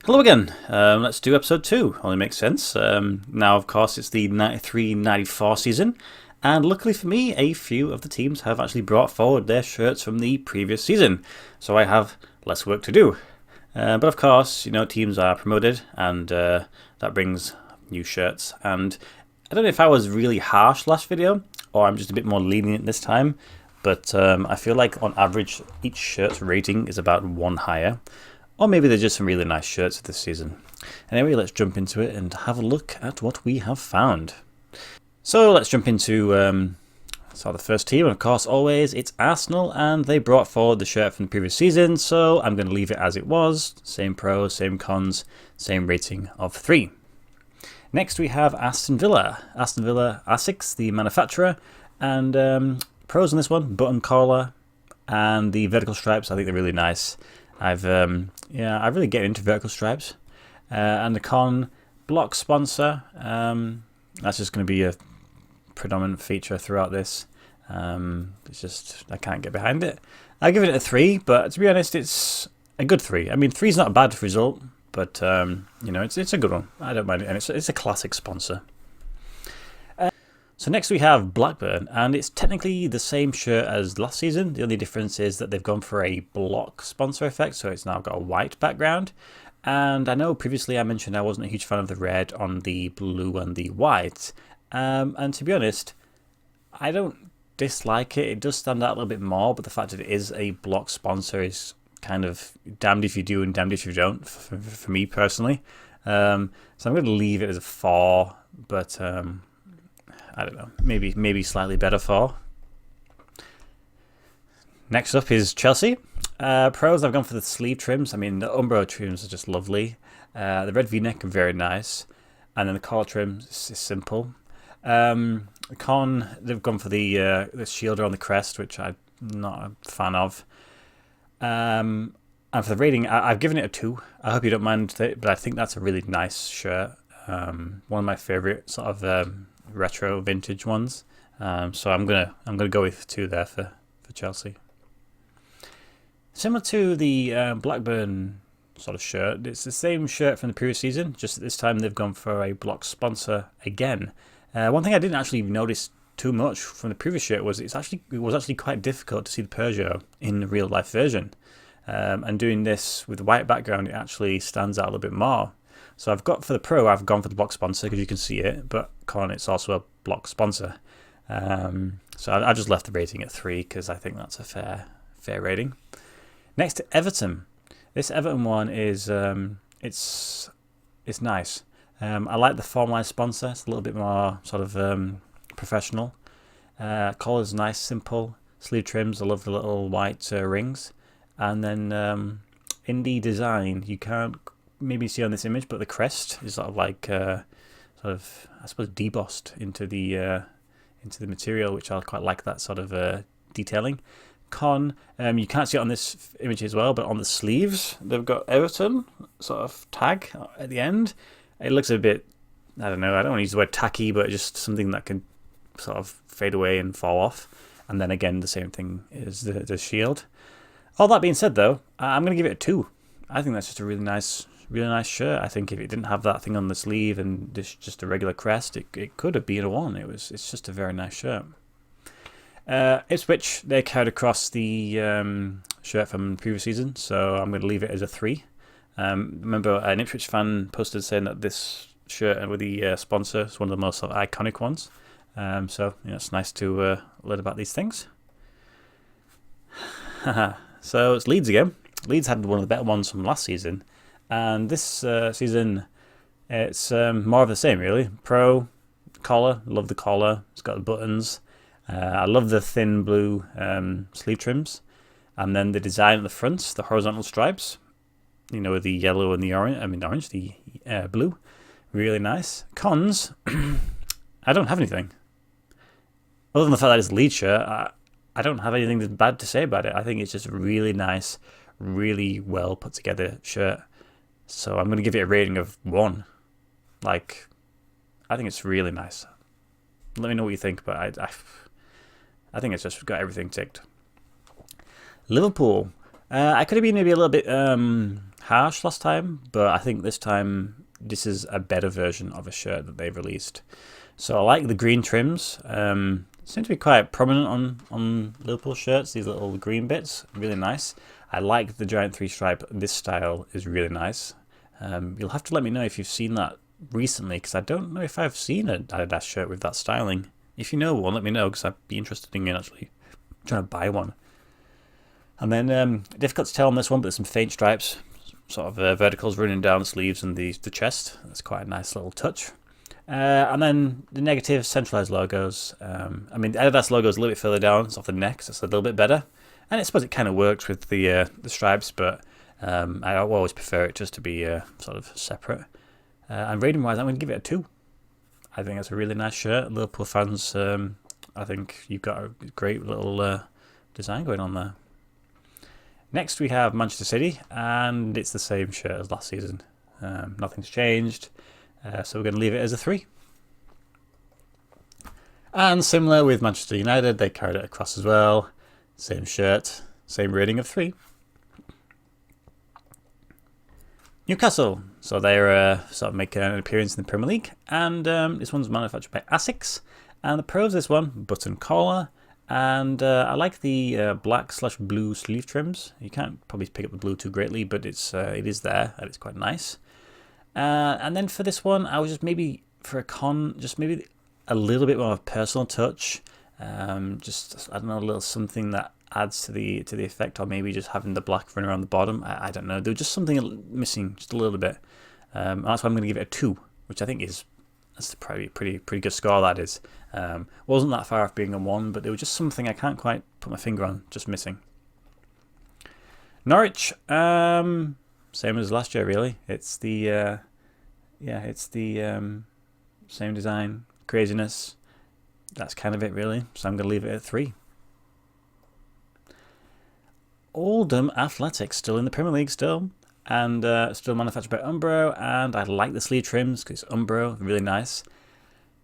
Hello again. Let's do episode 2. Only makes sense. Now, of course, it's the 93-94 season, and luckily for me, a few of the teams have actually brought forward their shirts from the previous season, so I have less work to do. But of course, teams are promoted, and that brings new shirts. And I don't know if I was really harsh last video, or I'm just a bit more lenient this time, but I feel like on average, each shirt's rating is about 1 higher. Or maybe they're just some really nice shirts this season. Anyway, let's jump into it and have a look at what we have found. So let's jump into the first team. And of course, always, it's Arsenal, and they brought forward the shirt from the previous season, so I'm going to leave it as it was. Same pros, same cons, same rating of 3. Next, we have Aston Villa. Aston Villa Asics, the manufacturer, and pros on this one, button collar, and the vertical stripes. I think they're really nice. I really get into vertical stripes. And the con, block sponsor. That's just going to be a predominant feature throughout this. It's just, I can't get behind it. I give it a 3, but to be honest, it's a good 3. I mean, 3 is not a bad result, but it's a good one. I don't mind it, and it's a classic sponsor. So next we have Blackburn, and it's technically the same shirt as last season. The only difference is that they've gone for a block sponsor effect, so it's now got a white background. And I know previously I mentioned I wasn't a huge fan of the red on the blue and the white. And to be honest, I don't dislike it. It does stand out a little bit more, but the fact that it is a block sponsor is kind of damned if you do and damned if you don't, for me personally. So I'm going to leave it as a 4, but I don't know, maybe slightly better 4. Next up is Chelsea. Pros, I've gone for the sleeve trims. I mean, the Umbro trims are just lovely. The red V-neck are very nice. And then the collar trim is simple. Con, they've gone for the shielder on the crest, which I'm not a fan of. And for the rating, I've given it a 2. I hope you don't mind, but I think that's a really nice shirt. One of my favourite sort of retro vintage ones. So I'm gonna go with 2 there for Chelsea. Similar to the Blackburn sort of shirt, it's the same shirt from the previous season, just this time they've gone for a block sponsor again. One thing I didn't actually notice too much from the previous shirt was it was actually quite difficult to see the Peugeot in the real life version. And doing this with the white background, it actually stands out a little bit more. So for the Pro, I've gone for the block sponsor because you can see it, but Con, it's also a block sponsor. So I just left the rating at 3 because I think that's a fair rating. Next to Everton. This Everton one is it's nice. I like the formalised sponsor. It's a little bit more sort of professional. Collar's nice, simple. Sleeve trims, I love the little white rings. And then in the design, you can't maybe see on this image, but the crest is sort of like I suppose debossed into the material, which I quite like that sort of detailing. Con, you can't see it on this image as well, but on the sleeves they've got Everton sort of tag at the end. It looks a bit, I don't know, I don't want to use the word tacky, but just something that can sort of fade away and fall off. And then again, the same thing is the shield. All that being said, though, I'm going to give it a 2. I think that's just a really nice shirt. I think if it didn't have that thing on the sleeve and just a regular crest, it could have been a 1. It's just a very nice shirt. Ipswich, they carried across the shirt from the previous season, so I'm going to leave it as a 3. Remember, an Ipswich fan posted saying that this shirt with the sponsor is one of the most sort of iconic ones. So it's nice to learn about these things. So it's Leeds again. Leeds had one of the better ones from last season. And this season, it's more of the same, really. Pro, collar, love the collar. It's got the buttons. I love the thin blue sleeve trims. And then the design at the front, the horizontal stripes, with the yellow and the orange, the blue. Really nice. Cons, I don't have anything. Other than the fact that it's a Leeds shirt, I don't have anything bad to say about it. I think it's just a really nice, really well put together shirt. So I'm going to give it a rating of 1. I think it's really nice. Let me know what you think, but I think it's just got everything ticked. Liverpool. I could have been maybe a little bit harsh last time, but I think this time this is a better version of a shirt that they've released. So I like the green trims. Seem to be quite prominent on Liverpool shirts, these little green bits, really nice. I like the giant 3-stripe. This style is really nice. You'll have to let me know if you've seen that recently, because I don't know if I've seen an Adidas shirt with that styling. If you know one, let me know, because I'd be interested in actually trying to buy one. And then, difficult to tell on this one, but there's some faint stripes, sort of verticals running down the sleeves and the chest. That's quite a nice little touch. And then the negative centralized logos. I mean, the Adidas logo is a little bit further down. It's off the neck, so it's a little bit better. And I suppose it kind of works with the stripes, but I always prefer it just to be sort of separate. And rating-wise, I'm going to give it a 2. I think it's a really nice shirt. Liverpool fans, I think you've got a great little design going on there. Next, we have Manchester City, and it's the same shirt as last season. Nothing's changed. So we're going to leave it as a 3. And similar with Manchester United, they carried it across as well. Same shirt, same rating of 3. Newcastle, so they're sort of making an appearance in the Premier League, and this one's manufactured by Asics. And the pros of this one, button collar, and I like the black/blue sleeve trims. You can't probably pick up the blue too greatly, but it is there, and it's quite nice. And then for this one, I was just maybe for a con, just maybe a little bit more of a personal touch. Just I don't know, a little something that adds to the effect, or maybe just having the black run around the bottom. I don't know. There was just something missing, just a little bit. And that's why I'm going to give it a 2, which I think that's probably a pretty good score. That is. Wasn't that far off being a 1, but there was just something I can't quite put my finger on, just missing. Norwich, same as last year, really. It's the same design, craziness. That's kind of it, really. So I'm going to leave it at 3. Oldham Athletic, still in the Premier League, and still manufactured by Umbro. And I like the sleeve trims because it's Umbro, really nice.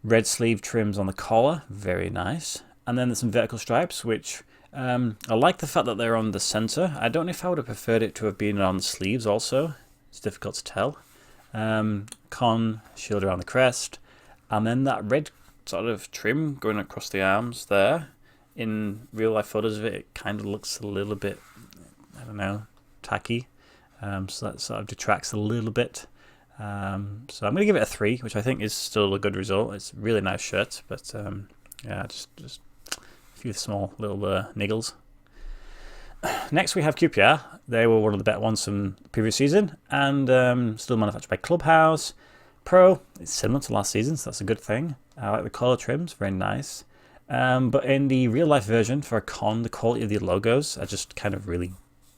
Red sleeve trims on the collar, very nice. And then there's some vertical stripes, which I like the fact that they're on the centre. I don't know if I would have preferred it to have been on the sleeves also. It's difficult to tell. Con, shield around the crest. And then that red sort of trim going across the arms there. In real life photos of it, it kind of looks a little bit, I don't know, tacky. So that sort of detracts a little bit. So I'm going to give it a 3, which I think is still a good result. It's a really nice shirt, but yeah, just a few small little niggles. Next we have QPR. They were one of the better ones from the previous season, and still manufactured by Clubhouse. Pro, it's similar to last season, so that's a good thing. I like the collar trims, very nice. But in the real life version for a con, the quality of the logos are just kind of really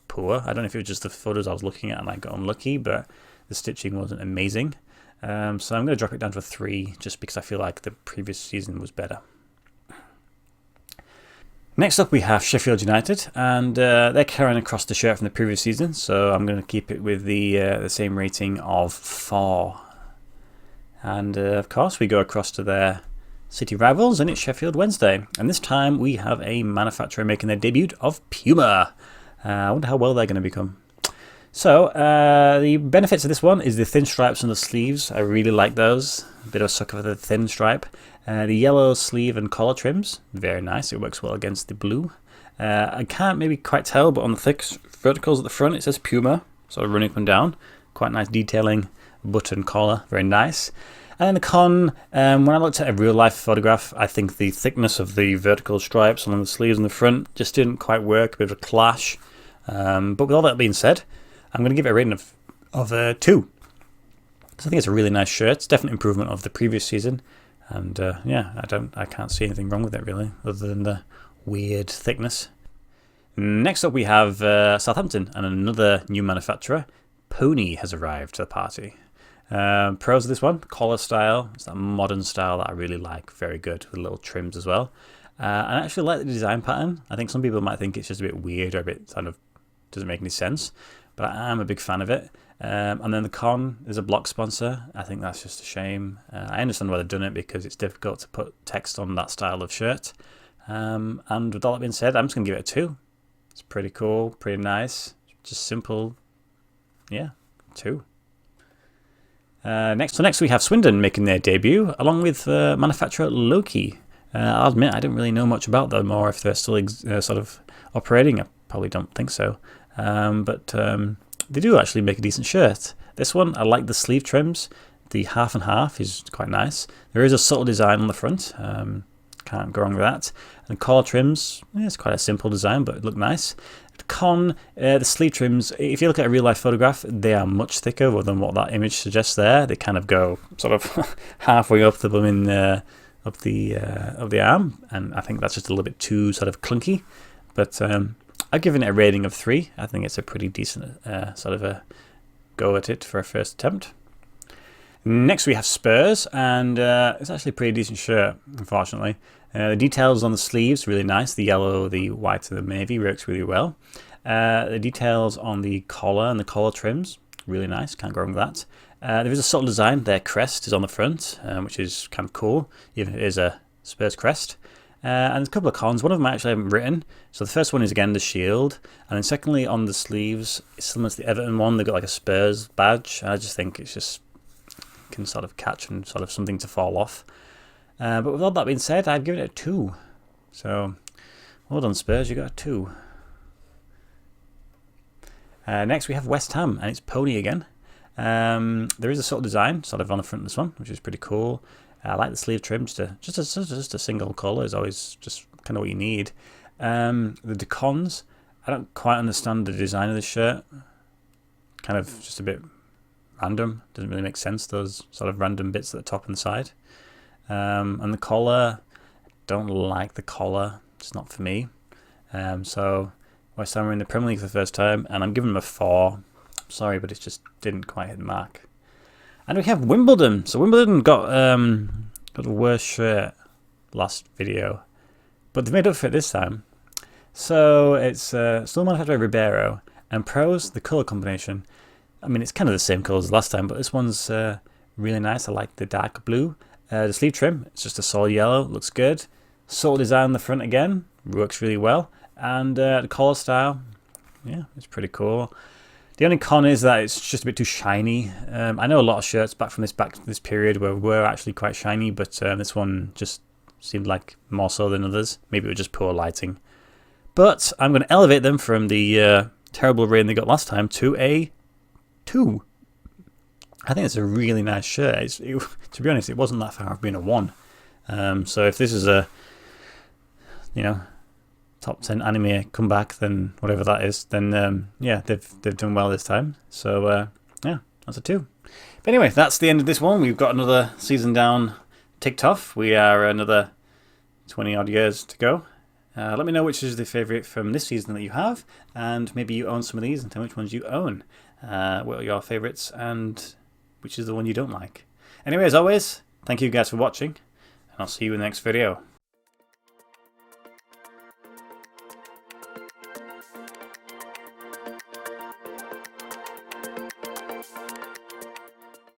poor. I don't know if it was just the photos I was looking at and I got unlucky, but the stitching wasn't amazing. So I'm going to drop it down to a 3 just because I feel like the previous season was better. Next up we have Sheffield United, and they're carrying across the shirt from the previous season, so I'm going to keep it with the same rating of 4. And of course we go across to their city rivals, and it's Sheffield Wednesday. And this time we have a manufacturer making their debut of Puma. I wonder how well they're going to become. So the benefits of this one is the thin stripes on the sleeves. I really like those. A bit of a sucker for the thin stripe. The yellow sleeve and collar trims, very nice. It works well against the blue. I can't maybe quite tell, but on the thick verticals at the front it says Puma, sort of running up and down. Quite nice detailing, button collar, very nice. And then the con, when I looked at a real life photograph, I think the thickness of the vertical stripes along the sleeves and the front just didn't quite work, a bit of a clash. But with all that being said, I'm going to give it a rating of 2. Because I think it's a really nice shirt. It's definitely improvement of the previous season. And yeah, I can't see anything wrong with it really, other than the weird thickness. Next up we have Southampton, and another new manufacturer. Pony has arrived to the party. Pros of this one, collar style. It's that modern style that I really like. Very good, with little trims as well. And I actually like the design pattern. I think some people might think it's just a bit weird or a bit kind of doesn't make any sense, but I am a big fan of it. And then the con is a block sponsor. I think that's just a shame. I understand why they've done it, because it's difficult to put text on that style of shirt. And with all that being said, I'm just going to give it a 2. It's pretty cool, pretty nice, just simple. yeah, 2. Next we have Swindon making their debut, along with manufacturer Loki. I'll admit I don't really know much about them, or if they're still sort of operating. I probably don't think so. But they do actually make a decent shirt. This one, I like the sleeve trims. The half and half is quite nice. There is a subtle design on the front. Can't go wrong with that. And collar trims, it's quite a simple design, but it looked nice. The sleeve trims, if you look at a real life photograph, they are much thicker than what that image suggests there. They kind of go sort of halfway up the blooming up the arm, and I think that's just a little bit too sort of clunky. But I've given it a rating of 3. I think it's a pretty decent sort of a go at it for a first attempt. Next we have Spurs, and it's actually a pretty decent shirt, unfortunately. The details on the sleeves really nice. The yellow, the white, and the navy works really well. The details on the collar and the collar trims, really nice. Can't go wrong with that. There is a subtle design. Their crest is on the front, which is kind of cool, even if it is a Spurs crest. And there's a couple of cons. One of them I actually haven't written. So the first one is, again, the shield. And then secondly, on the sleeves, it's similar to the Everton one. They've got like a Spurs badge. I just think it's just can sort of catch and sort of something to fall off. But with all that being said, I've given it a 2. So, well done Spurs, you got a 2. Next we have West Ham, and it's pony again. There is a subtle design sort of on the front of this one, which is pretty cool. I like the sleeve trim. Just a single colour is always just kind of what you need. The cons, I don't quite understand the design of this shirt. Kind of just a bit random. Doesn't really make sense, those sort of random bits at the top and side. And the collar, I don't like the collar. It's not for me. So West Ham are in the Premier League for the first time, and I'm giving them a 4. Sorry, but it just didn't quite hit the mark. And we have Wimbledon. So Wimbledon got the worst shirt last video, but they've made up for it this time. So it's still manufactured by Ribeiro, and pros, the colour combination. I mean, it's kind of the same colours as last time, but this one's really nice. I like the dark blue. The sleeve trim, it's just a solid yellow, looks good. Subtle design on the front again, works really well. And the collar style, yeah, it's pretty cool. The only con is that it's just a bit too shiny. I know a lot of shirts back from this period were actually quite shiny, but this one just seemed like more so than others. Maybe it was just poor lighting. But I'm going to elevate them from the terrible rating they got last time to a 2. I think it's a really nice shirt. To be honest, it wasn't that far off being a 1. So if this is a, top 10 anime comeback, then whatever that is, then yeah, they've done well this time. So yeah, that's a 2. But anyway, that's the end of this one. We've got another season down ticked off. We are another 20 odd years to go. Let me know which is the favourite from this season that you have, and maybe you own some of these and tell me which ones you own. What are your favourites and which is the one you don't like. Anyway, as always, thank you guys for watching, and I'll see you in the next video.